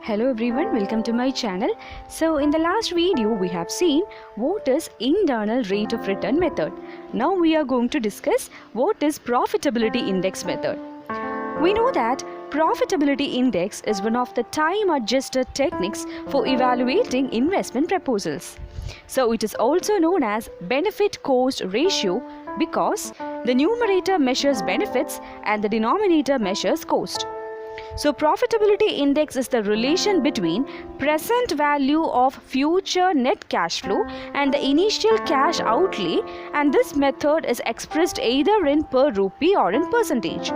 Hello everyone, welcome to my channel. So in the last video we have seen what is internal rate of return method. Now we are going to discuss what is profitability index method. We know that profitability index is one of the time adjusted techniques for evaluating investment proposals. So it is also known as benefit cost ratio because the numerator measures benefits and the denominator measures cost. So profitability index is the relation between present value of future net cash flow and the initial cash outlay, and this method is expressed either in per rupee or in percentage.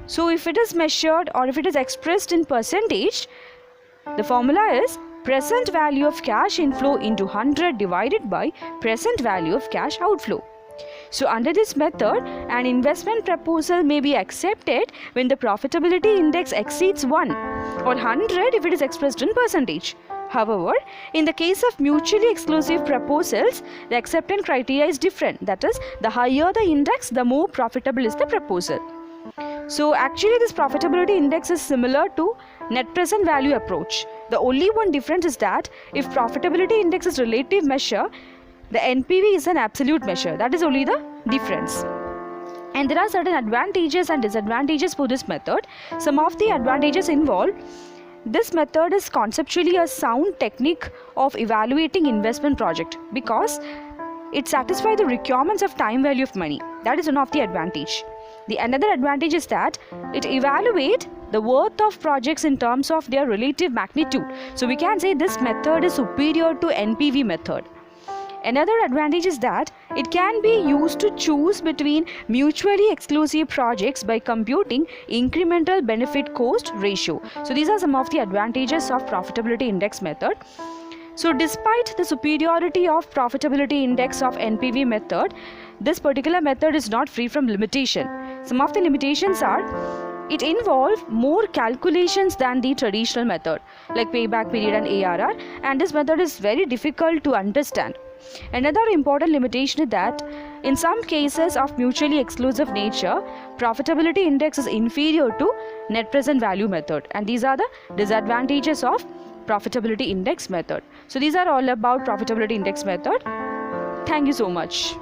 So if it is measured or if it is expressed in percentage, the formula is present value of cash inflow into 100 divided by present value of cash outflow. So under this method, an investment proposal may be accepted when the profitability index exceeds 1 or 100 if it is expressed in percentage. However, in the case of mutually exclusive proposals, the acceptance criteria is different. That is, the higher the index, the more profitable is the proposal. So actually this profitability index is similar to net present value approach. The only one difference is that if profitability index is relative measure, the NPV is an absolute measure. That is only the difference. And there are certain advantages and disadvantages for this method. Some of the advantages involve this method is conceptually a sound technique of evaluating investment project because it satisfies the requirements of time value of money. That is one of the advantage. The another advantage is that it evaluates the worth of projects in terms of their relative magnitude. So we can say this method is superior to NPV method. Another advantage is that it can be used to choose between mutually exclusive projects by computing incremental benefit cost ratio. So these are some of the advantages of profitability index method. So despite the superiority of profitability index of NPV method, this particular method is not free from limitation. Some of the limitations are it involves more calculations than the traditional method like payback period and ARR, and this method is very difficult to understand. Another important limitation is that in some cases of mutually exclusive nature, profitability index is inferior to net present value method, and these are the disadvantages of profitability index method. So these are all about profitability index method. Thank you so much.